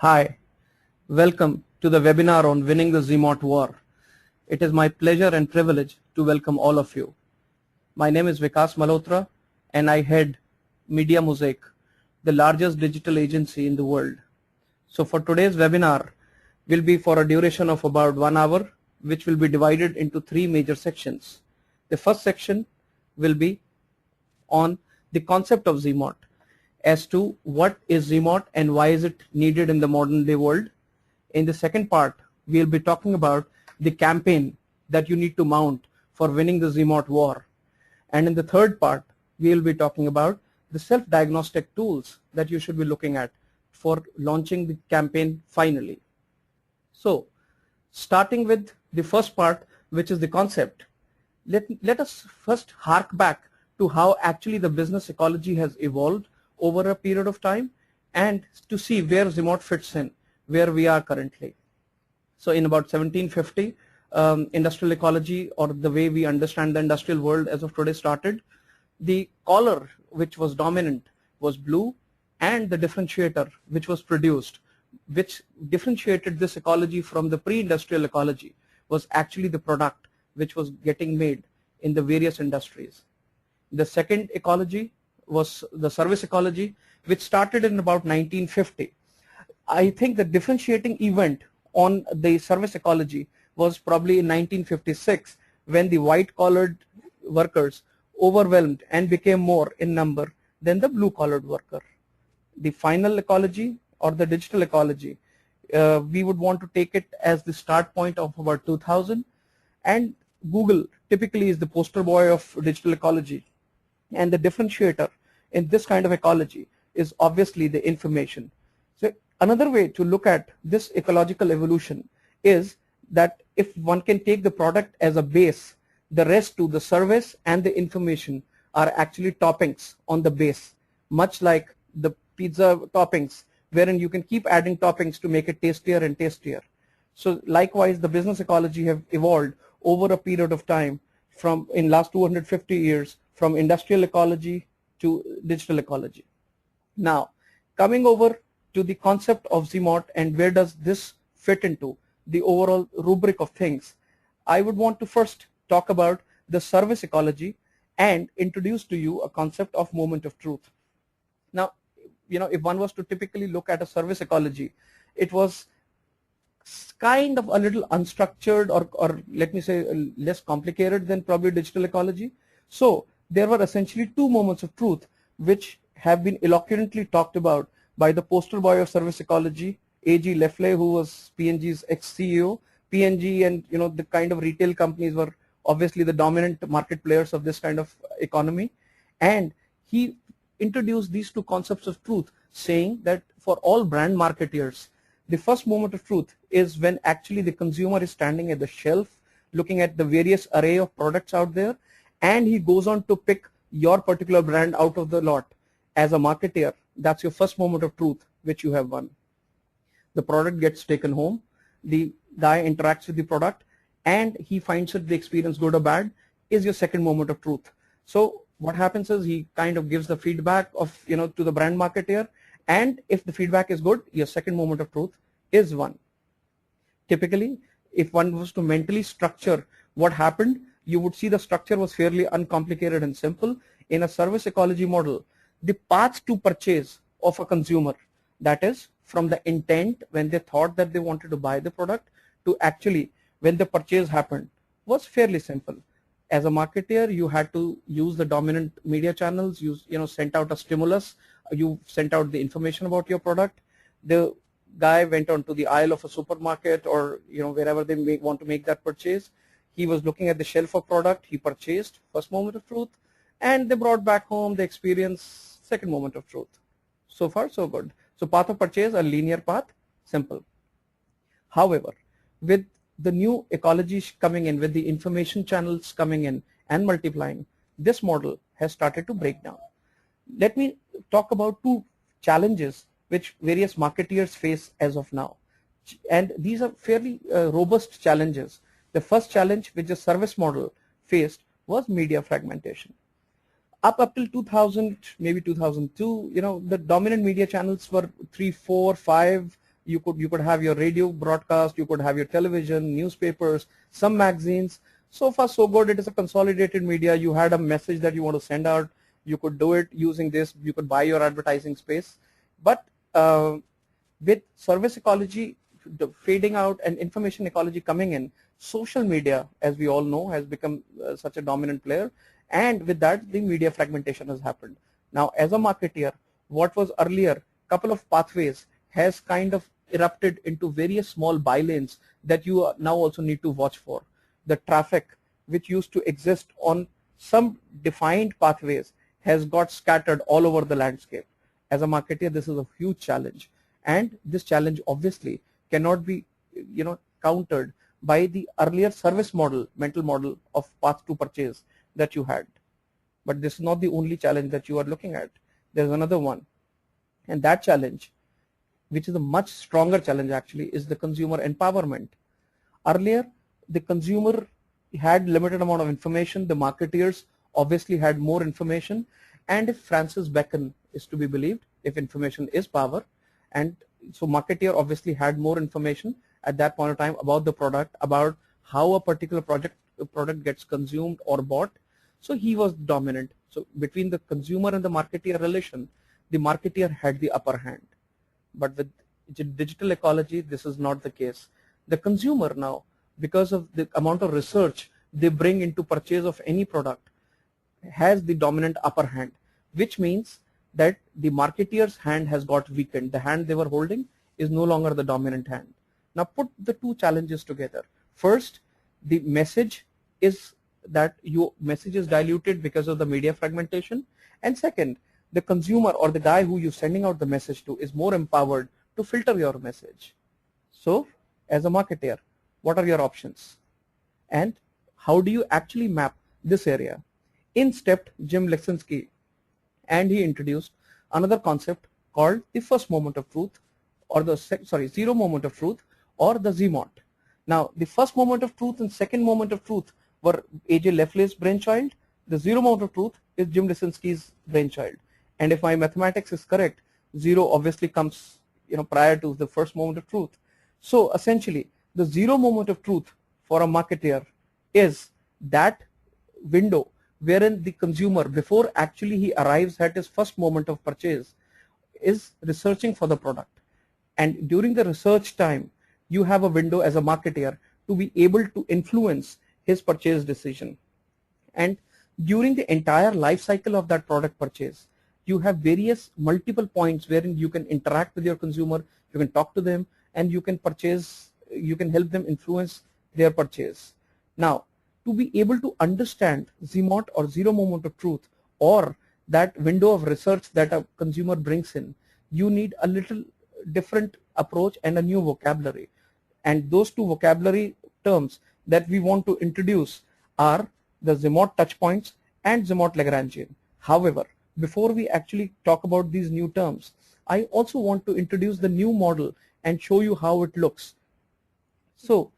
Hi, welcome to the webinar on winning the ZMOT war. It is my pleasure and privilege to welcome all of you. My name is Vikas Malhotra and I head Media-Mosaic, the largest digital agency in the world. So for today's webinar will be for a duration of about 1 hour, which will be divided into 3 major sections. The first section will be on the concept of ZMOT, as to what is ZMOT and why is it needed in the modern day world. In the second part, we'll be talking about the campaign that you need to mount for winning the ZMOT war. And in the third part, we'll be talking about the self-diagnostic tools that you should be looking at for launching the campaign finally. So, starting with the first part, which is the concept, let us first hark back to how actually the business ecology has evolved over a period of time and to see where ZMOT fits in, where we are currently. So in about 1750, industrial ecology, or the way we understand the industrial world as of today, started. The color which was dominant was blue, and the differentiator which was produced, which differentiated this ecology from the pre-industrial ecology, was actually the product which was getting made in the various industries. The second ecology was the service ecology, which started in about 1950. I think the differentiating event on the service ecology was probably in 1956, when the white-collared workers overwhelmed and became more in number than the blue-collared worker. The final ecology, or the digital ecology, we would want to take it as the start point of about 2000, and Google typically is the poster boy of digital ecology. And the differentiator in this kind of ecology is obviously the information. So another way to look at this ecological evolution is that if one can take the product as a base, the rest to the service and the information are actually toppings on the base, much like the pizza toppings, wherein you can keep adding toppings to make it tastier and tastier. So likewise, the business ecology have evolved over a period of time from in last 250 years, from industrial ecology to digital ecology. Now, coming over to the concept of ZMOT and where does this fit into the overall rubric of things, I would want to first talk about the service ecology and introduce to you a concept of moment of truth. Now, if one was to typically look at a service ecology, it was kind of a little unstructured, or let me say less complicated than probably digital ecology. So there were essentially 2 moments of truth which have been eloquently talked about by the poster boy of service ecology, A.G. Leffley, who was P&G's ex-CEO. P&G and the kind of retail companies were obviously the dominant market players of this kind of economy, and he introduced these 2 concepts of truth, saying that for all brand marketeers, the first moment of truth is when actually the consumer is standing at the shelf looking at the various array of products out there, and he goes on to pick your particular brand out of the lot. As a marketer, that's your first moment of truth which you have won. The product gets taken home, the guy interacts with the product, and he finds it the experience good or bad is your second moment of truth. So what happens is he kind of gives the feedback of to the brand marketer, and if the feedback is good, your second moment of truth is won. Typically, if one was to mentally structure what happened, you would see the structure was fairly uncomplicated and simple. In a service ecology model, the path to purchase of a consumer, that is from the intent when they thought that they wanted to buy the product to actually when the purchase happened, was fairly simple. As a marketer, you had to use the dominant media channels. You sent out a stimulus, you sent out the information about your product. The guy went on to the aisle of a supermarket, or wherever they want to make that purchase. He was looking at the shelf of product, he purchased, first moment of truth, and they brought back home the experience, second moment of truth. So far so good. So path of purchase, a linear path, simple. However, with the new ecology coming in, with the information channels coming in and multiplying, this model has started to break down. Let me talk about 2 challenges which various marketeers face as of now, and these are fairly robust challenges. The first challenge which the service model faced was media fragmentation. Up till 2000, maybe 2002, the dominant media channels were 3, 4, 5 You could have your radio broadcast, you could have your television, newspapers, some magazines. So far so good. It is a consolidated media. You had a message that you want to send out, you could do it using this. You could buy your advertising space. But with service ecology fading out and information ecology coming in, social media, as we all know, has become such a dominant player, and with that the media fragmentation has happened. Now as a marketeer, what was earlier couple of pathways has kind of erupted into various small bylanes that you now also need to watch for. The traffic which used to exist on some defined pathways has got scattered all over the landscape. As a marketeer, this is a huge challenge, and this challenge obviously cannot be countered by the earlier service model, mental model of path to purchase that you had. But this is not the only challenge that you are looking at. There's another one, and that challenge, which is a much stronger challenge actually, is the consumer empowerment. Earlier, the consumer had limited amount of information, the marketeers obviously had more information, and if Francis Bacon is to be believed, if information is power, and so marketeer obviously had more information at that point of time about the product, about how a particular product gets consumed or bought, so he was dominant. So between the consumer and the marketeer relation, the marketeer had the upper hand. But with digital ecology, this is not the case. The consumer now, because of the amount of research they bring into purchase of any product, has the dominant upper hand, which means that the marketeer's hand has got weakened. The hand they were holding is no longer the dominant hand. Now put the two challenges together. First, the message is that your message is diluted because of the media fragmentation, and second, the consumer or the guy who you're sending out the message to is more empowered to filter your message. So as a marketeer, what are your options, and how do you actually map this area? In stepped Jim Lesinski, and he introduced another concept called the first moment of truth, or the zero moment of truth, or the ZMOT. Now the first moment of truth and second moment of truth were A.J. Leffler's brainchild. The zero moment of truth is Jim Lesinski's brainchild. And if my mathematics is correct, zero obviously comes prior to the first moment of truth. So essentially, the zero moment of truth for a marketeer is that window wherein the consumer, before actually he arrives at his first moment of purchase, is researching for the product. And during the research time, you have a window as a marketeer to be able to influence his purchase decision. And during the entire life cycle of that product purchase, you have various multiple points wherein you can interact with your consumer, you can talk to them, and you can help them influence their purchase. Now, to be able to understand ZMOT or zero moment of truth, or that window of research that a consumer brings in, you need a little different approach and a new vocabulary. And those two vocabulary terms that we want to introduce are the ZMOT touchpoints and ZMOT Lagrangian. However, before we actually talk about these new terms, I also want to introduce the new model and show you how it looks. So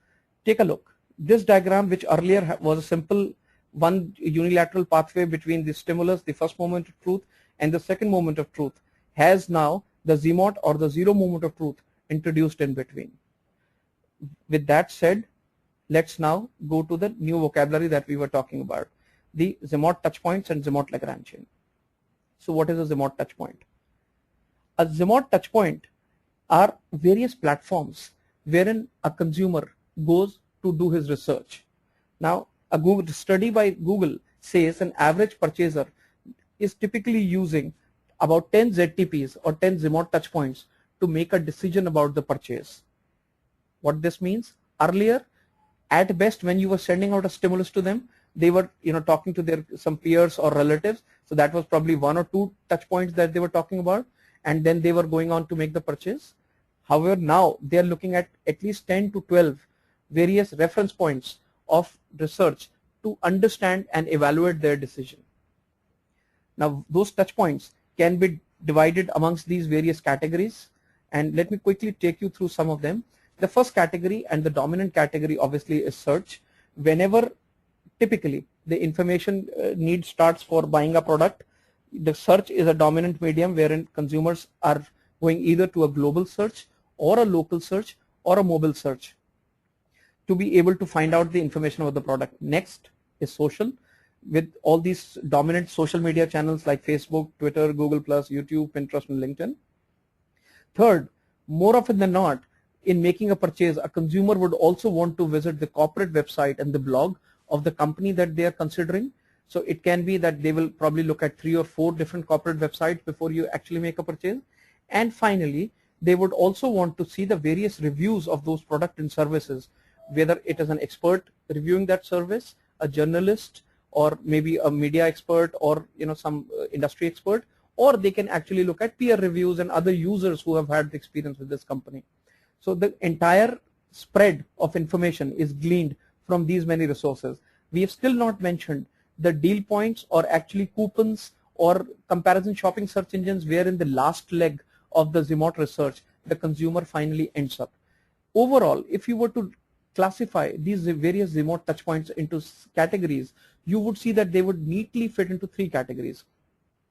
take a look. This diagram, which earlier was a simple one unilateral pathway between the stimulus, the first moment of truth, and the second moment of truth, has now the ZMOT or the zero moment of truth introduced in between. With that said, let's now go to the new vocabulary that we were talking about, the ZMOT touchpoints and ZMOT Lagrangian. So what is a ZMOT touchpoint? A ZMOT touchpoint are various platforms wherein a consumer goes to do his research. Now, a Google study by Google says an average purchaser is typically using about 10 ZTPs or 10 ZMOT touchpoints to make a decision about the purchase. What this means? Earlier, at best, when you were sending out a stimulus to them, they were talking to some peers or relatives, so that was probably 1 or 2 touch points that they were talking about, and then they were going on to make the purchase. However, now they are looking at least 10 to 12 various reference points of research to understand and evaluate their decision. Now those touch points can be divided amongst these various categories, and let me quickly take you through some of them. The first category and the dominant category obviously is search. Whenever typically the information need starts for buying a product, the search is a dominant medium wherein consumers are going either to a global search or a local search or a mobile search to be able to find out the information about the product. Next is social, with all these dominant social media channels like Facebook, Twitter, Google+, YouTube, Pinterest, and LinkedIn. Third, more often than not, in making a purchase, a consumer would also want to visit the corporate website and the blog of the company that they are considering. So it can be that they will probably look at 3 or 4 different corporate websites before you actually make a purchase. And finally, they would also want to see the various reviews of those products and services, whether it is an expert reviewing that service, a journalist, or maybe a media expert, or some industry expert, or they can actually look at peer reviews and other users who have had the experience with this company. So the entire spread of information is gleaned from these many resources. We have still not mentioned the deal points or actually coupons or comparison shopping search engines, where in the last leg of the ZMOT research the consumer finally ends up. Overall, if you were to classify these various ZMOT touchpoints into categories, you would see that they would neatly fit into 3 categories.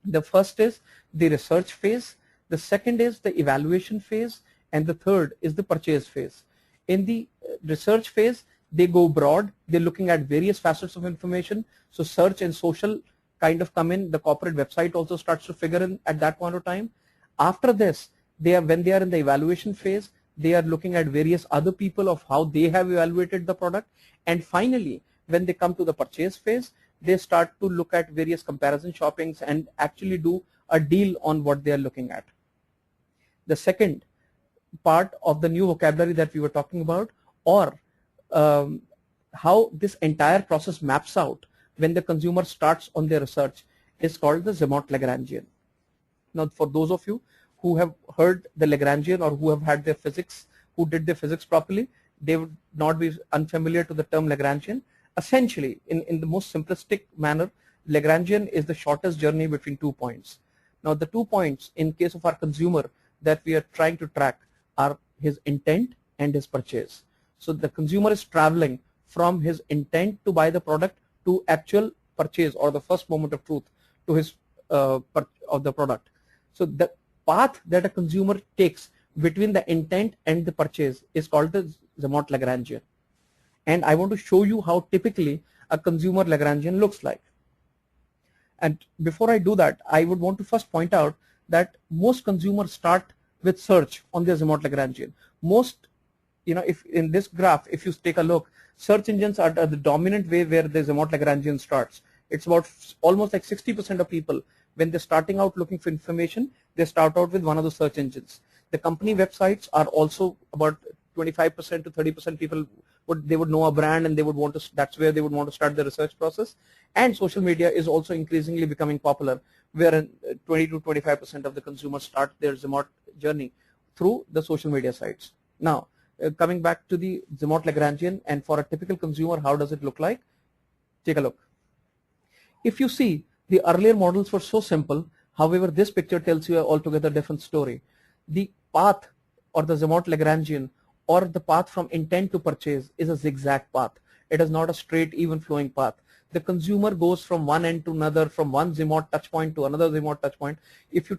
The first is the research phase, the second is the evaluation phase, and the third is the purchase phase. In the research phase, they go broad, they're looking at various facets of information, so search and social kind of come in, the corporate website also starts to figure in at that point of time. After this, when they are in the evaluation phase, they are looking at various other people of how they have evaluated the product, and finally when they come to the purchase phase, they start to look at various comparison shoppings and actually do a deal on what they are looking at. The second part of the new vocabulary that we were talking about, or how this entire process maps out when the consumer starts on their research, is called the ZMOT Lagrangian. Now, for those of you who have heard the Lagrangian or who have had their physics, who did their physics properly, they would not be unfamiliar to the term Lagrangian. Essentially, in the most simplistic manner, Lagrangian is the shortest journey between 2 points. Now, the 2 points in case of our consumer that we are trying to track are his intent and his purchase. So the consumer is traveling from his intent to buy the product to actual purchase, or the first moment of truth to his of the product. So the path that a consumer takes between the intent and the purchase is called the ZMOT Lagrangian. And I want to show you how typically a consumer Lagrangian looks like. And before I do that, I would want to first point out that most consumers start with search on their ZMOT Lagrangian. Most, if in this graph, if you take a look, search engines are the dominant way where the ZMOT Lagrangian starts. It's about almost like 60% of people, when they're starting out looking for information, they start out with one of the search engines. The company websites are also about 25% to 30% people would know a brand, and they would want to, that's where they would want to start the research process. And social media is also increasingly becoming popular, where 20 to 25% of the consumers start their ZMOT journey through the social media sites. Now, coming back to the ZMOT Lagrangian, and for a typical consumer, how does it look like? Take a look. If you see, the earlier models were so simple. However, this picture tells you an altogether different story. The path, or the ZMOT Lagrangian, or the path from intent to purchase, is a zigzag path. It is not a straight, even flowing path. The consumer goes from one end to another, from one ZMOT touchpoint to another ZMOT touchpoint. If you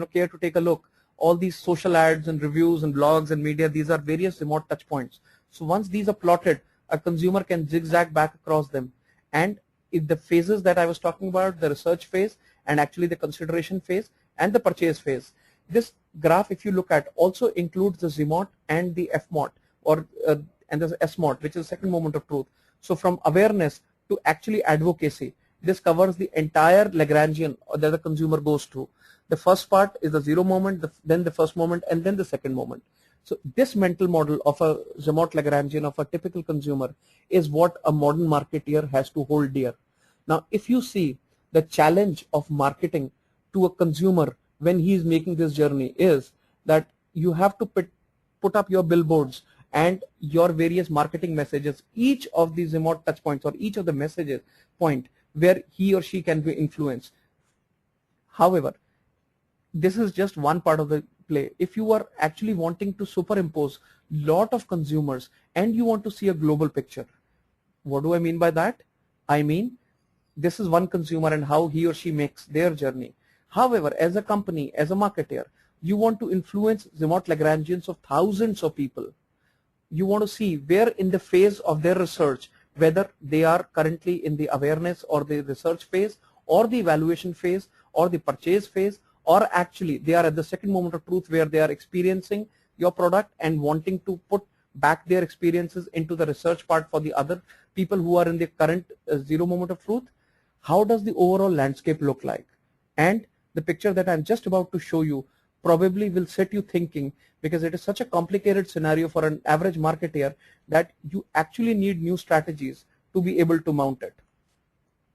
care to take a look, all these social ads and reviews and blogs and media, these are various ZMOT touchpoints. So once these are plotted, a consumer can zigzag back across them. And if the phases that I was talking about, the research phase, and actually the consideration phase, and the purchase phase, this graph, if you look at, also includes the ZMOT and the FMOT, or and the SMOT, which is the second moment of truth. So from awareness to actually advocacy, this covers the entire Lagrangian that the consumer goes through. The first part is the zero moment, then the first moment, and then the second moment. So this mental model of a ZMOT Lagrangian of a typical consumer is what a modern marketeer has to hold dear. Now, if you see, the challenge of marketing to a consumer when he is making this journey is that you have to put up your billboards and your various marketing messages, each of these ZMOT touch points, or each of the messages point where he or she can be influenced. However, this is just one part of the play. If you are actually wanting to superimpose lot of consumers and you want to see a global picture, what do I mean by that? I mean, this is one consumer and how he or she makes their journey. However, as a company, as a marketer, You want to influence ZMOT Lagrangians of thousands of people. You want to see where in the phase of their research, whether they are currently in the awareness or the research phase or the evaluation phase or the purchase phase, or actually they are at the second moment of truth where they are experiencing your product and wanting to put back their experiences into the research part for the other people who are in the current zero moment of truth. How does the overall landscape look like? And the picture that I'm just about to show you probably will set you thinking, because it is such a complicated scenario for an average marketer that you actually need new strategies to be able to mount it.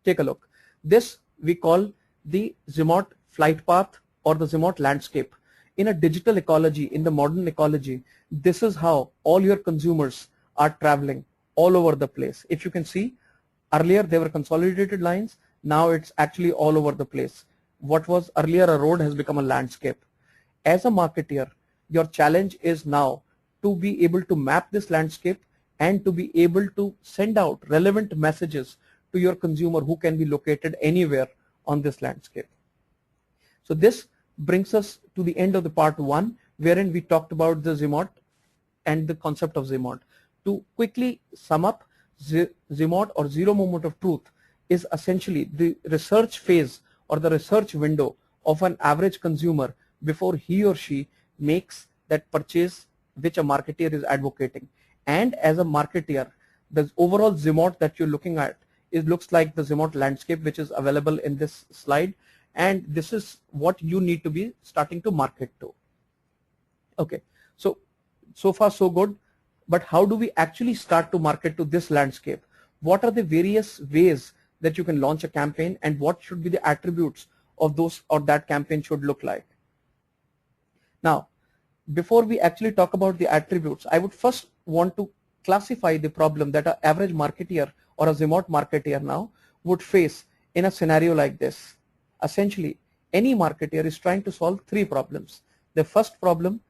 Take a look. This we call the ZMOT flight path or the ZMOT landscape. In a digital ecology, in the modern ecology, this is how all your consumers are traveling all over the place. If you can see, earlier they were consolidated lines, now it's actually all over the place. What was earlier a road has become a landscape. As a marketer, your challenge is now to be able to map this landscape and to be able to send out relevant messages to your consumer who can be located anywhere on this landscape. So this brings us to the end of the part 1, wherein we talked about the ZMOT and the concept of ZMOT. To quickly sum up, ZMOT or zero moment of truth is essentially the research phase or the research window of an average consumer before he or she makes that purchase which a marketer is advocating. And as a marketer, the overall ZMOT that you're looking at looks like the ZMOT landscape which is available in this slide, and this is what you need to be starting to market to. Okay, so far so good, but how do we actually start to market to this landscape? What are the various ways that you can launch a campaign, and what should be the attributes of those or that campaign should look like? Now, before we actually talk about the attributes, I would first want to classify the problem that an average marketer or a ZMOT marketer now would face in a scenario like this. Essentially, any marketer is trying to solve 3 problems. The first problem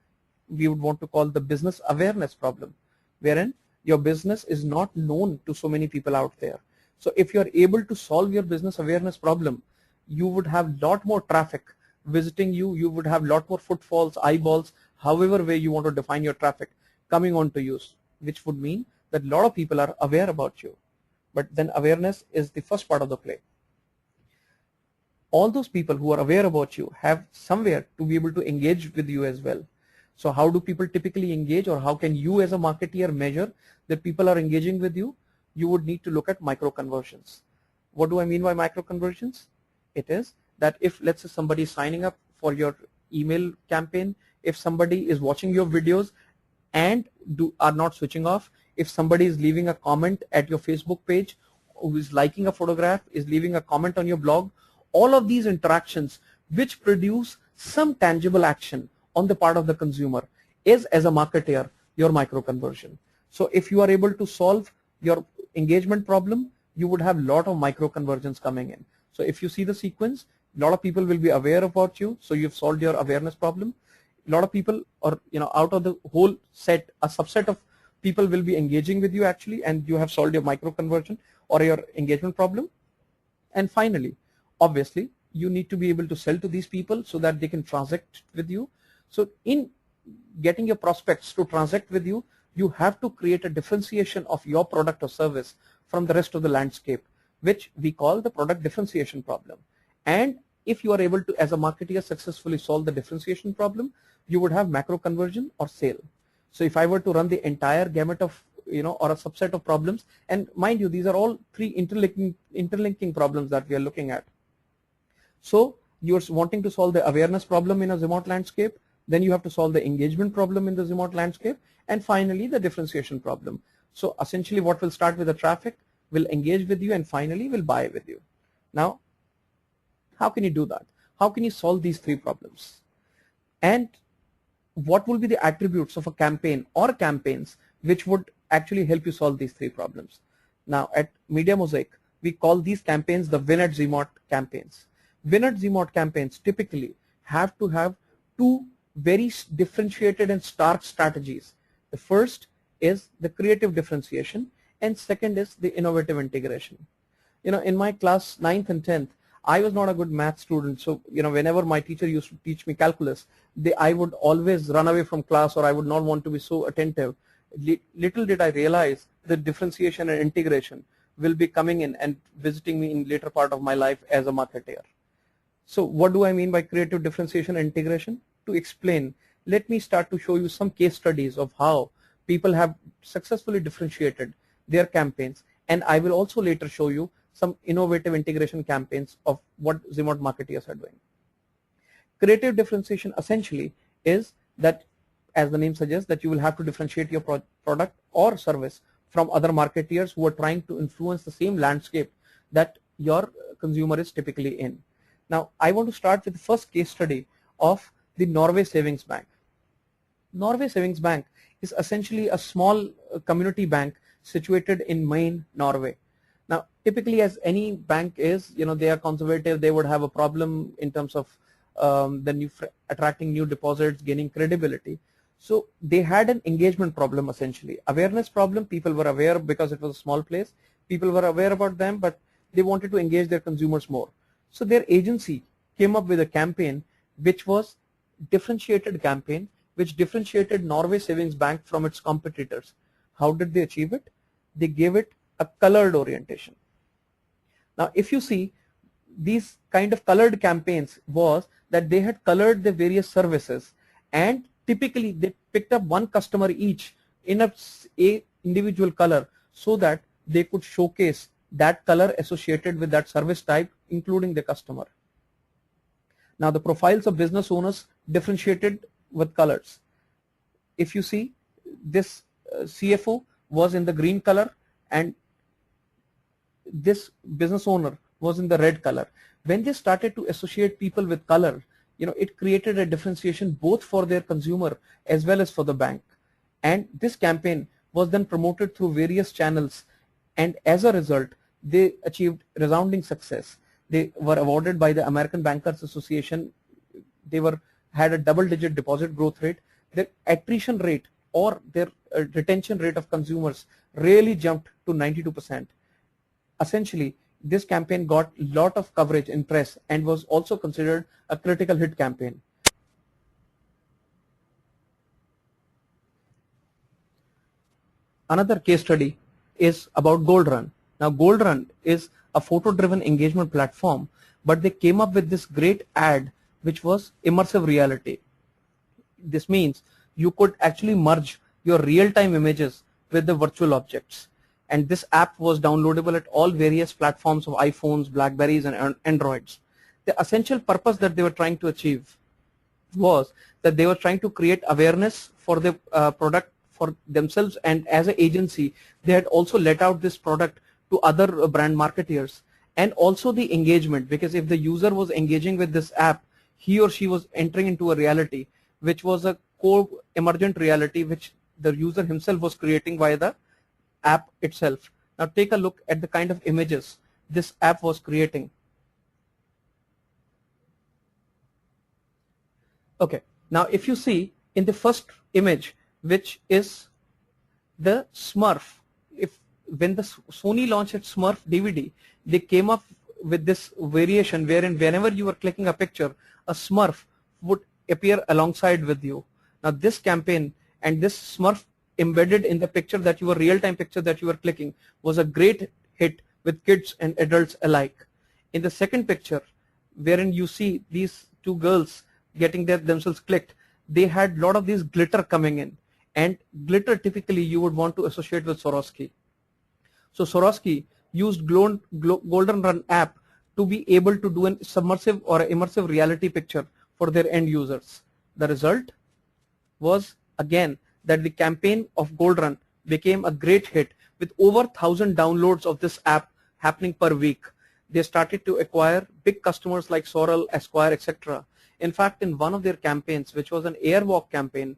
we would want to call the business awareness problem, wherein your business is not known to so many people out there. So if you are able to solve your business awareness problem, you would have lot more traffic visiting you, you would have lot more footfalls, eyeballs, however way you want to define your traffic coming on to you, which would mean that a lot of people are aware about you. But then awareness is the first part of the play. All those people who are aware about you have somewhere to be able to engage with you as well. So how do people typically engage, or how can you as a marketer measure that people are engaging with you? You would need to look at micro conversions. What do I mean by micro conversions? It is that if, let's say, somebody is signing up for your email campaign, if somebody is watching your videos and are not switching off, if somebody is leaving a comment at your Facebook page, who is liking a photograph, is leaving a comment on your blog, all of these interactions which produce some tangible action on the part of the consumer is, as a marketer, your micro conversion. So if you are able to solve your engagement problem, you would have a lot of micro conversions coming in. So if you see the sequence, a lot of people will be aware about you, so you've solved your awareness problem. A lot of people, or out of the whole set, a subset of people will be engaging with you actually, and you have solved your micro conversion or your engagement problem. And finally, obviously, you need to be able to sell to these people so that they can transact with you. So in getting your prospects to transact with you, you have to create a differentiation of your product or service from the rest of the landscape, which we call the product differentiation problem. And if you are able to, as a marketer, successfully solve the differentiation problem, you would have macro conversion or sale. So if I were to run the entire gamut of, or a subset of problems, and mind you, these are all 3 interlinking problems that we are looking at. So you're wanting to solve the awareness problem in a ZMOT landscape, then you have to solve the engagement problem in the ZMOT landscape, and finally the differentiation problem. So essentially what will start with the traffic, will engage with you, and finally will buy with you. Now, how can you do that? How can you solve these 3 problems? And what will be the attributes of a campaign or campaigns which would actually help you solve these 3 problems? Now at Media-Mosaic, we call these campaigns the WIN ZMOT campaigns. WIN ZMOT campaigns typically have to have 2 very differentiated and stark strategies. The first is the creative differentiation, and second is the innovative integration. In my class 9th and 10th, I was not a good math student, so whenever my teacher used to teach me calculus, I would always run away from class, or I would not want to be so attentive. Little did I realize that differentiation and integration will be coming in and visiting me in later part of my life as a marketeer. So what do I mean by creative differentiation and integration? To explain, let me start to show you some case studies of how people have successfully differentiated their campaigns, and I will also later show you some innovative integration campaigns of what ZMOT marketeers are doing. Creative differentiation essentially is that, as the name suggests, that you will have to differentiate your product or service from other marketeers who are trying to influence the same landscape that your consumer is typically in. Now, I want to start with the first case study of the Norway Savings Bank. Norway Savings Bank is essentially a small community bank situated in Maine, Norway. Now, typically, as any bank is, they are conservative. They would have a problem in terms of attracting new deposits, gaining credibility. So they had an engagement problem, essentially awareness problem. People were aware because it was a small place. People were aware about them, but they wanted to engage their consumers more. So their agency came up with a campaign which was differentiated campaign, which differentiated Norway Savings Bank from its competitors. How did they achieve it? They gave it a colored orientation. Now, if you see, these kind of colored campaigns was that they had colored the various services, and typically they picked up one customer each in a individual color so that they could showcase that color associated with that service type, including the customer. Now, the profiles of business owners differentiated with colors. If you see, this CFO was in the green color and this business owner was in the red color. When they started to associate people with color, it created a differentiation both for their consumer as well as for the bank. And this campaign was then promoted through various channels, and as a result, they achieved resounding success. They were awarded by the American Bankers Association. They had a double-digit deposit growth rate. Their attrition rate or their retention rate of consumers really jumped to 92%. Essentially, this campaign got a lot of coverage in press and was also considered a critical hit campaign. Another case study is about Gold Run. Now, Gold Run is a photo-driven engagement platform, but they came up with this great ad which was immersive reality. This means you could actually merge your real-time images with the virtual objects. And this app was downloadable at all various platforms of iPhones, Blackberries, and Androids. The essential purpose that they were trying to achieve was that they were trying to create awareness for the product for themselves, and as an agency, they had also let out this product to other brand marketeers, and also the engagement, because if the user was engaging with this app, he or she was entering into a reality which was a co-emergent reality which the user himself was creating via the app itself. Now take a look at the kind of images this app was creating. Okay, now if you see in the first image, which is the Smurf, when the Sony launched its Smurf DVD, they came up with this variation wherein whenever you were clicking a picture, a Smurf would appear alongside with you. Now this campaign and this Smurf embedded in the picture that you were real-time picture that you were clicking was a great hit with kids and adults alike. In the second picture, wherein you see these two girls getting themselves clicked, they had a lot of these glitter coming in, and glitter typically you would want to associate with Swarovski. So Swarovski used Golden Run app to be able to do a submersive or immersive reality picture for their end users. The result was again that the campaign of Gold Run became a great hit with over 1,000 downloads of this app happening per week. They started to acquire big customers like Sorel, Esquire, etc. In fact, in one of their campaigns, which was an Airwalk campaign,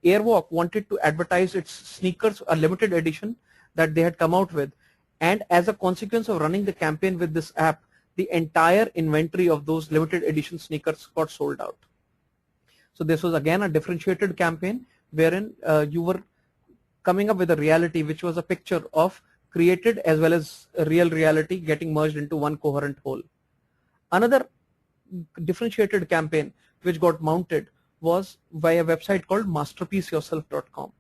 Airwalk wanted to advertise its sneakers, a limited edition that they had come out with, and as a consequence of running the campaign with this app, the entire inventory of those limited edition sneakers got sold out. So this was again a differentiated campaign wherein you were coming up with a reality which was a picture of created as well as a real reality getting merged into one coherent whole. Another differentiated campaign which got mounted was via a website called masterpieceyourself.com.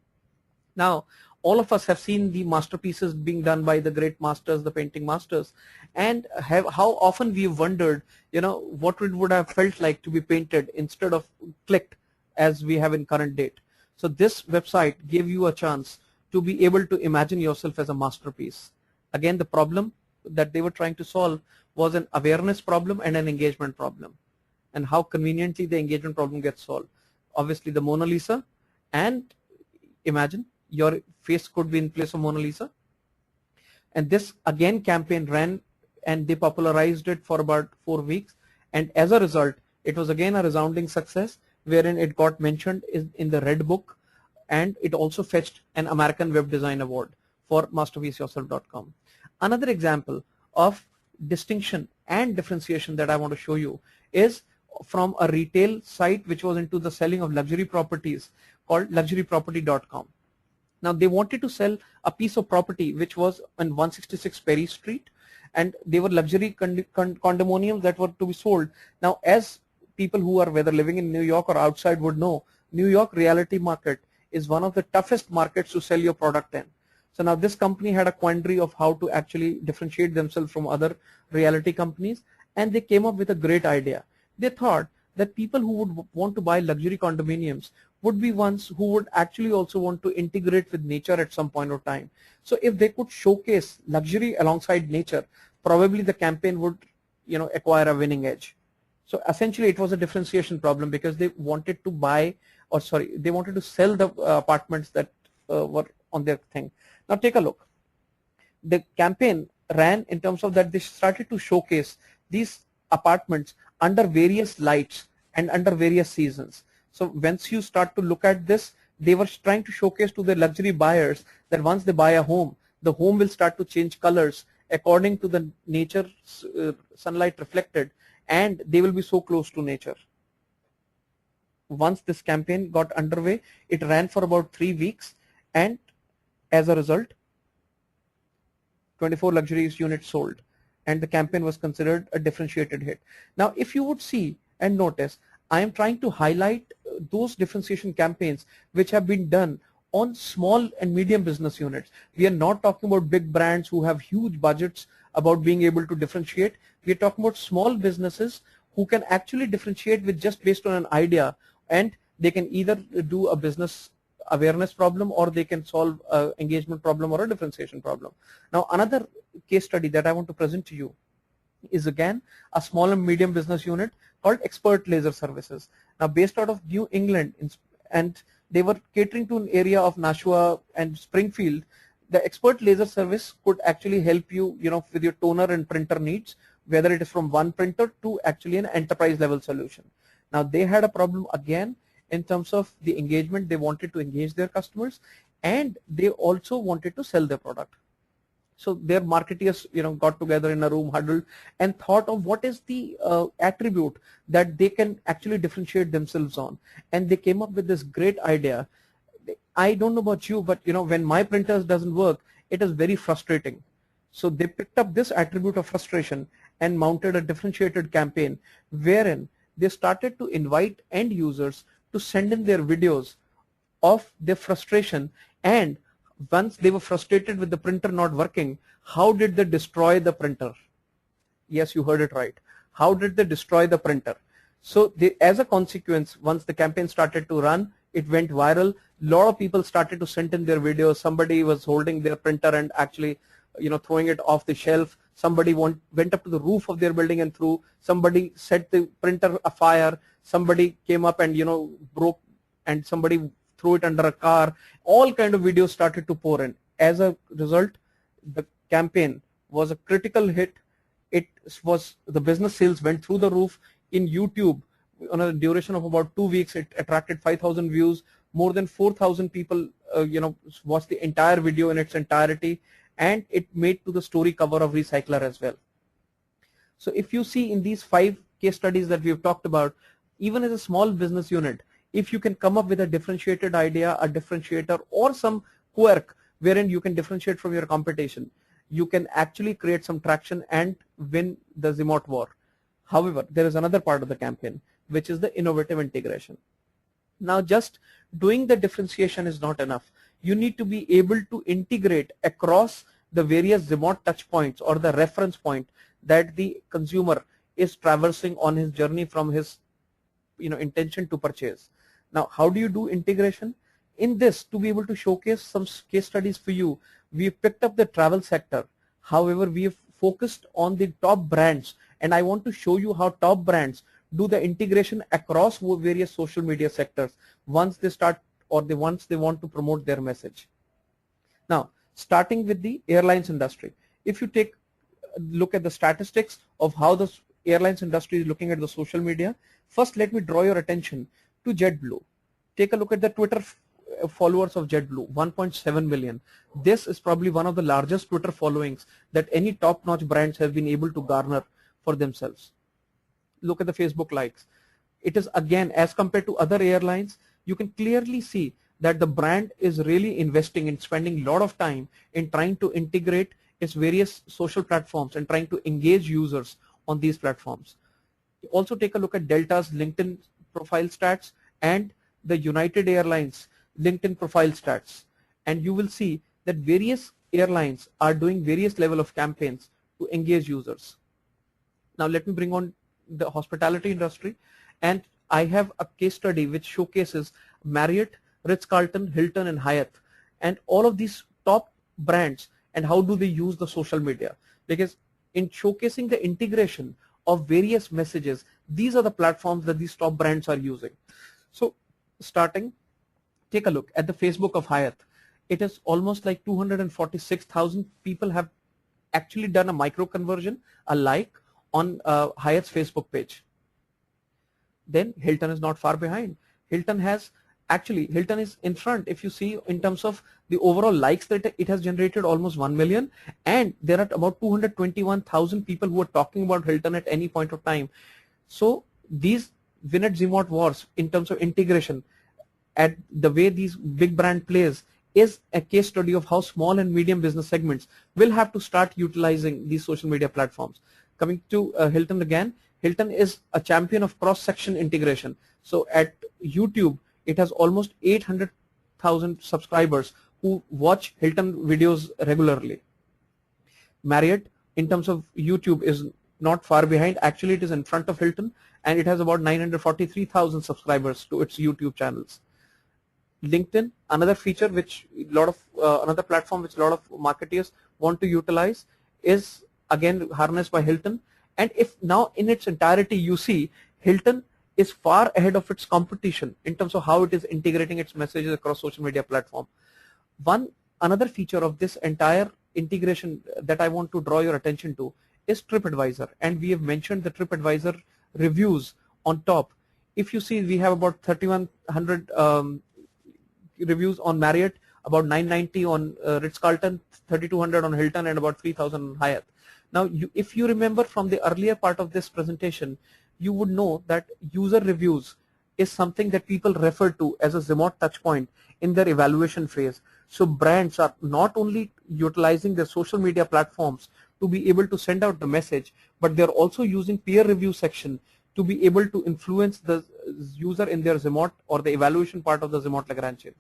Now, all of us have seen the masterpieces being done by the great masters, the painting masters, and how often we've wondered, what it would have felt like to be painted instead of clicked as we have in current date. So this website gave you a chance to be able to imagine yourself as a masterpiece. Again, the problem that they were trying to solve was an awareness problem and an engagement problem. And how conveniently the engagement problem gets solved. Obviously the Mona Lisa, and imagine your face could be in place of Mona Lisa. And this again campaign ran, and they popularized it for about 4 weeks. And as a result, it was again a resounding success, wherein it got mentioned in the Red Book, and it also fetched an American Web Design Award for masterpieceyourself.com. Another example of distinction and differentiation that I want to show you is from a retail site which was into the selling of luxury properties called luxuryproperty.com. Now they wanted to sell a piece of property which was on 166 Perry Street, and they were luxury condominiums that were to be sold. Now, as people who are whether living in New York or outside would know, New York realty market is one of the toughest markets to sell your product in. So now this company had a quandary of how to actually differentiate themselves from other realty companies, and they came up with a great idea. They thought that people who would want to buy luxury condominiums would be ones who would actually also want to integrate with nature at some point of time. So if they could showcase luxury alongside nature, probably the campaign would, acquire a winning edge. So essentially it was a differentiation problem, because they wanted to they wanted to sell the apartments that were on their thing. Now take a look. The campaign ran in terms of that they started to showcase these apartments under various lights and under various seasons. So once you start to look at this, they were trying to showcase to the luxury buyers that once they buy a home, the home will start to change colors according to the nature sunlight reflected, and they will be so close to nature. Once this campaign got underway, it ran for about 3 weeks, and as a result, 24 luxury units sold, and the campaign was considered a differentiated hit. Now, if you would see and notice, I am trying to highlight those differentiation campaigns which have been done on small and medium business units. We are not talking about big brands who have huge budgets about being able to differentiate. We are talking about small businesses who can actually differentiate with just based on an idea, and they can either do a business awareness problem, or they can solve an engagement problem or a differentiation problem. Now, another case study that I want to present to you is again a small and medium business unit called Expert Laser Services. Now, based out of New England, and they were catering to an area of Nashua and Springfield. The Expert Laser Service could actually help you, with your toner and printer needs, whether it is from one printer to actually an enterprise level solution. Now, they had a problem again in terms of the engagement. They wanted to engage their customers, and they also wanted to sell their product. So their marketeers, got together in a room, huddled, and thought of what is the attribute that they can actually differentiate themselves on. And they came up with this great idea. I don't know about you, but when my printers doesn't work, it is very frustrating. So they picked up this attribute of frustration and mounted a differentiated campaign, wherein they started to invite end users to send in their videos of their frustration, and once they were frustrated with the printer not working, how did they destroy the printer? Yes, you heard it right. How did they destroy the printer? So as a consequence, once the campaign started to run, it went viral. A lot of people started to send in their videos. Somebody was holding their printer and actually throwing it off the shelf. Somebody went up to the roof of their building and threw. Somebody set the printer afire. Somebody came up and broke, and somebody threw it under a car. All kind of videos started to pour in. As a result, the campaign was a critical hit. The business sales went through the roof. In YouTube, on a duration of about 2 weeks, it attracted 5,000 views. More than 4,000 people watched the entire video in its entirety, and it made to the story cover of Recycler as well. So if you see in these 5 case studies that we've talked about, even as a small business unit, if you can come up with a differentiated idea, a differentiator, or some quirk wherein you can differentiate from your competition, you can actually create some traction and win the ZMOT war. However, there is another part of the campaign, which is the innovative integration. Now, just doing the differentiation is not enough. You need to be able to integrate across the various ZMOT touch points or the reference point that the consumer is traversing on his journey from his intention to purchase. Now, how do you do integration? In this, to be able to showcase some case studies for you, we have picked up the travel sector. However, we have focused on the top brands, and I want to show you how top brands do the integration across various social media sectors once they start or once they want to promote their message. Now, starting with the airlines industry, if you take a look at the statistics of how the airlines industry is looking at the social media, first let me draw your attention to JetBlue. Take a look at the Twitter followers of JetBlue, 1.7 million. This is probably one of the largest Twitter followings that any top-notch brands have been able to garner for themselves. Look at the Facebook likes. It is, again, as compared to other airlines, you can clearly see that the brand is really investing in spending a lot of time in trying to integrate its various social platforms and trying to engage users on these platforms. Also take a look at Delta's LinkedIn profile stats and the United Airlines LinkedIn profile stats, and you will see that various airlines are doing various level of campaigns to engage users. Now let me bring on the hospitality industry, and I have a case study which showcases Marriott, Ritz-Carlton, Hilton and Hyatt, and all of these top brands and how do they use the social media, because in showcasing the integration of various messages, these are the platforms that these top brands are using. So starting, take a look at the Facebook of Hyatt. It is almost like 246,000 people have actually done a micro conversion, a like on Hyatt's Facebook page. Then Hilton is not far behind. Hilton is in front. If you see in terms of the overall likes that it has generated, almost 1 million, and there are about 221,000 people who are talking about Hilton at any point of time. So these WIN ZMOT wars in terms of integration at the way these big brand plays is a case study of how small and medium business segments will have to start utilizing these social media platforms. Coming to Hilton again, Hilton is a champion of cross-section integration. So at YouTube, it has almost 800,000 subscribers who watch Hilton videos regularly. Marriott, in terms of YouTube, is not far behind. Actually, it is in front of Hilton, and it has about 943,000 subscribers to its YouTube channels. LinkedIn, another feature which another platform which a lot of marketeers want to utilize, is again harnessed by Hilton. And if now in its entirety you see, Hilton is far ahead of its competition in terms of how it is integrating its messages across social media platform. Another feature of this entire integration that I want to draw your attention to is TripAdvisor, and we have mentioned the TripAdvisor reviews on top. If you see, we have about 3,100 reviews on Marriott, about 990 on Ritz-Carlton, 3,200 on Hilton, and about 3,000 on Hyatt. Now, if you remember from the earlier part of this presentation, you would know that user reviews is something that people refer to as a ZMOT touchpoint in their evaluation phase. So brands are not only utilizing their social media platforms to be able to send out the message, but they're also using peer review section to be able to influence the user in their ZMOT or the evaluation part of the ZMOT Lagrangian.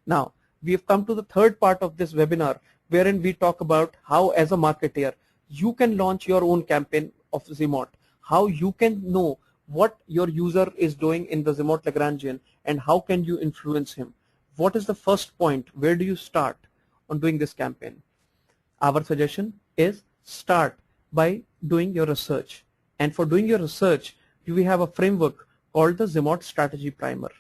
Now, we have come to the third part of this webinar, wherein we talk about how, as a marketer, you can launch your own campaign of ZMOT, how you can know what your user is doing in the ZMOT Lagrangian, and how can you influence him. What is the first point? Where do you start on doing this campaign? Our suggestion is start by doing your research. And for doing your research, we have a framework called the ZMOT Strategy Primer.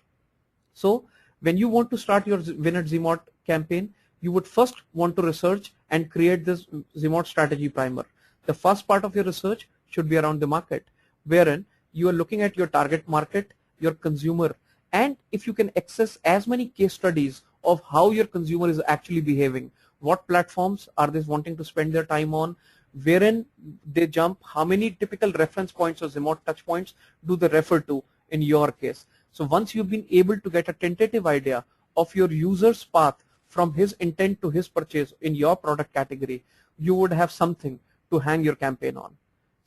So when you want to start your WIN ZMOT campaign, you would first want to research and create this ZMOT Strategy Primer. The first part of your research should be around the market, wherein you are looking at your target market, your consumer, and if you can access as many case studies of how your consumer is actually behaving, what platforms are they wanting to spend their time on, wherein they jump, how many typical reference points or ZMOT touch points do they refer to in your case. So once you've been able to get a tentative idea of your user's path from his intent to his purchase in your product category, you would have something to hang your campaign on.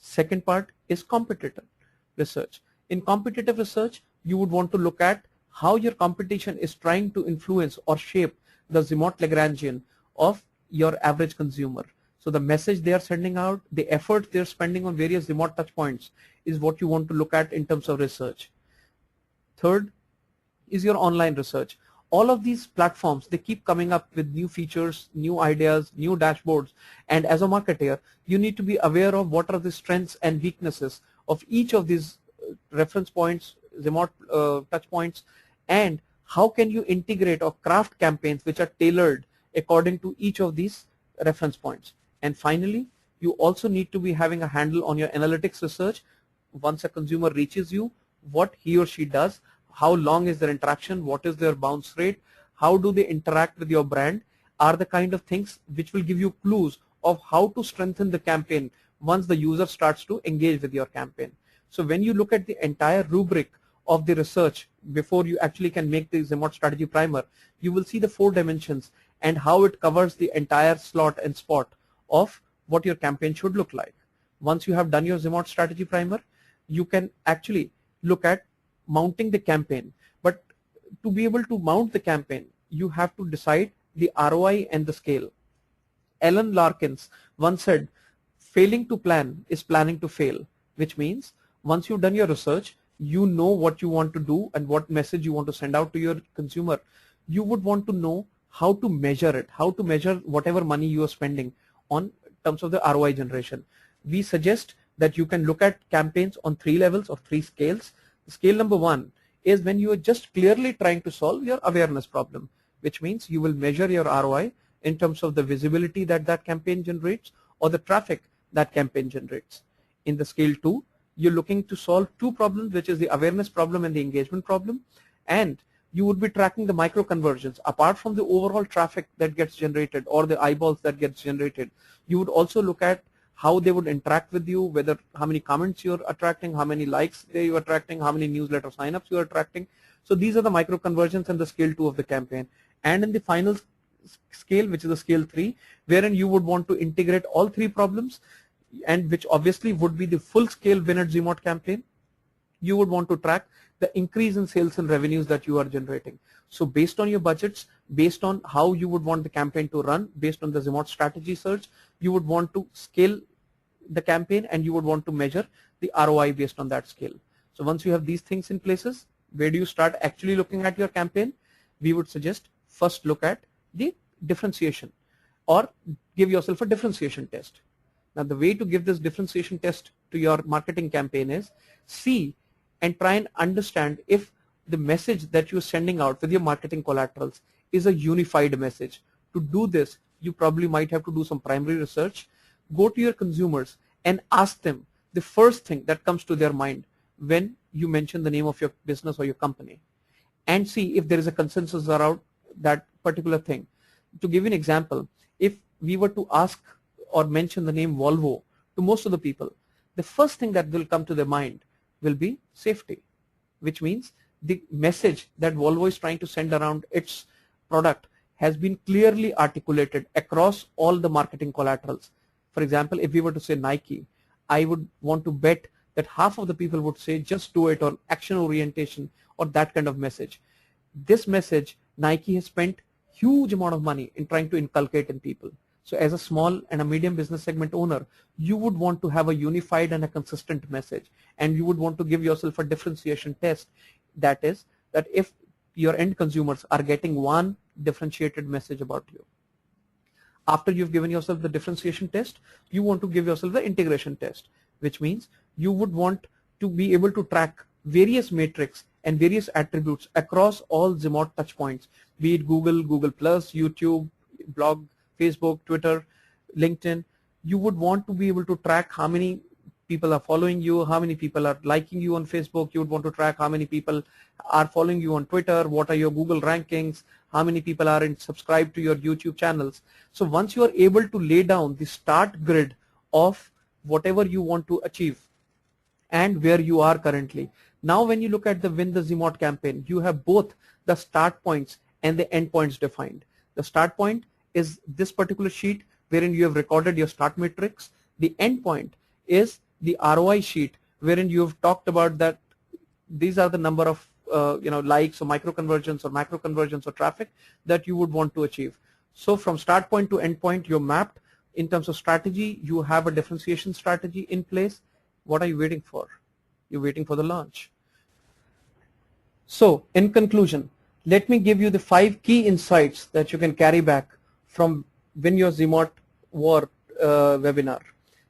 Second part is competitive research. In competitive research, you would want to look at how your competition is trying to influence or shape the ZMOT Lagrangian of your average consumer. So the message they are sending out, the effort they're spending on various ZMOT touch points is what you want to look at in terms of research. Third is your online research. All of these platforms, they keep coming up with new features, new ideas, new dashboards, and as a marketer, you need to be aware of what are the strengths and weaknesses of each of these reference points, ZMOT touch points, and how can you integrate or craft campaigns which are tailored according to each of these reference points. And finally, you also need to be having a handle on your analytics research. Once a consumer reaches you, what he or she does, how long is their interaction, what is their bounce rate, how do they interact with your brand, are the kind of things which will give you clues of how to strengthen the campaign once the user starts to engage with your campaign. So when you look at the entire rubric of the research before you actually can make the ZMOT strategy primer, you will see the 4 dimensions and how it covers the entire slot and spot of what your campaign should look like. Once you have done your ZMOT strategy primer, you can actually look at mounting the campaign. But to be able to mount the campaign, you have to decide the ROI and the scale. Alan Larkins once said, failing to plan is planning to fail, which means once you've done your research, you know what you want to do and what message you want to send out to your consumer. You would want to know how to measure it, how to measure whatever money you are spending on terms of the ROI generation. We suggest that you can look at campaigns on 3 levels or 3 scales. Scale number 1 is when you are just clearly trying to solve your awareness problem, which means you will measure your ROI in terms of the visibility that that campaign generates or the traffic that campaign generates. In the scale 2, you're looking to solve 2 problems, which is the awareness problem and the engagement problem, and you would be tracking the micro conversions. Apart from the overall traffic that gets generated or the eyeballs that gets generated, you would also look at how they would interact with you, whether how many comments you're attracting, how many likes you're attracting, how many newsletter signups you're attracting. So these are the micro conversions and the scale 2 of the campaign. And in the final scale, which is the scale 3, wherein you would want to integrate all 3 problems, and which obviously would be the full scale WIN ZMOT campaign, you would want to track the increase in sales and revenues that you are generating. So based on your budgets, based on how you would want the campaign to run, based on the ZMOT strategy search, you would want to scale the campaign and you would want to measure the ROI based on that scale. So once you have these things in places, where do you start actually looking at your campaign? We would suggest first look at the differentiation or give yourself a differentiation test. Now the way to give this differentiation test to your marketing campaign is see and try and understand if the message that you're sending out with your marketing collaterals is a unified message. To do this, you probably might have to do some primary research, go to your consumers and ask them the first thing that comes to their mind when you mention the name of your business or your company, and see if there is a consensus around that particular thing. To give you an example, if we were to ask or mention the name Volvo to most of the people, the first thing that will come to their mind will be safety, which means the message that Volvo is trying to send around its product has been clearly articulated across all the marketing collaterals. For example, if we were to say Nike, I would want to bet that half of the people would say just do it, or action orientation, or that kind of message. This message Nike has spent huge amount of money in trying to inculcate in people. So as a small and a medium business segment owner, you would want to have a unified and a consistent message, and you would want to give yourself a differentiation test. That is, that if your end consumers are getting one differentiated message about you, after you've given yourself the differentiation test, you want to give yourself the integration test, which means you would want to be able to track various metrics and various attributes across all ZMOT touchpoints, be it Google, Google+, YouTube, blog, Facebook, Twitter, LinkedIn. You would want to be able to track how many people are following you, how many people are liking you on Facebook. You would want to track how many people are following you on Twitter, what are your Google rankings, how many people are subscribed to your YouTube channels. So once you are able to lay down the start grid of whatever you want to achieve and where you are currently, now when you look at the WIN ZMOT campaign, you have both the start points and the end points defined. The start point is this particular sheet wherein you have recorded your start metrics. The end point is the ROI sheet wherein you've talked about that these are the number of likes or micro conversions or macro conversions or traffic that you would want to achieve. So from start point to end point, you're mapped. In terms of strategy, you have a differentiation strategy in place. What are you waiting for? You're waiting for the launch. So in conclusion, let me give you the 5 key insights that you can carry back from Win Your ZMOT War webinar.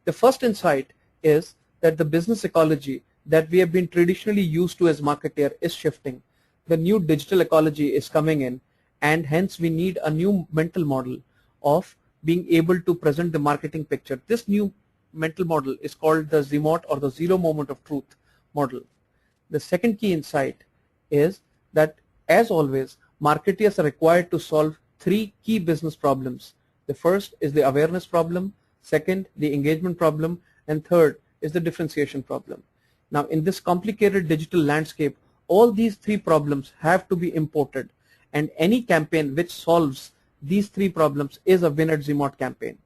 The first insight is that the business ecology that we have been traditionally used to as marketeer is shifting. The new digital ecology is coming in, and hence we need a new mental model of being able to present the marketing picture. This new mental model is called the ZMOT, or the zero moment of truth model. The second key insight is that, as always, marketeers are required to solve 3 key business problems. The first is the awareness problem, second the engagement problem, and third is the differentiation problem. Now in this complicated digital landscape, all these 3 problems have to be imported, and any campaign which solves these 3 problems is a Win at ZMOT campaign.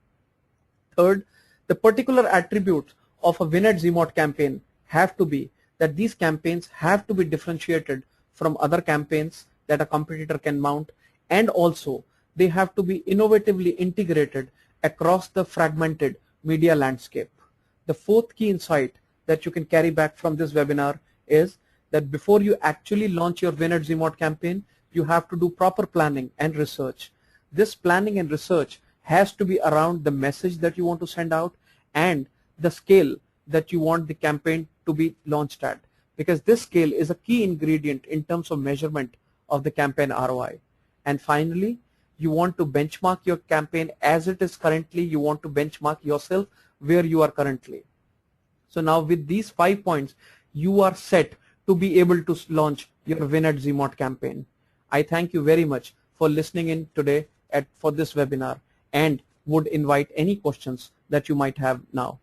Third, the particular attributes of a Win at ZMOT campaign have to be that these campaigns have to be differentiated from other campaigns that a competitor can mount, and also they have to be innovatively integrated across the fragmented media landscape. The fourth key insight that you can carry back from this webinar is that before you actually launch your Win at ZMOT campaign, you have to do proper planning and research. This planning and research has to be around the message that you want to send out and the scale that you want the campaign to be launched at, because this scale is a key ingredient in terms of measurement of the campaign ROI. And finally, you want to benchmark your campaign as it is currently. You want to benchmark yourself where you are currently. So now with these 5 points, you are set to be able to launch your Win at ZMOT campaign. I thank you very much for listening in today for this webinar, and would invite any questions that you might have now.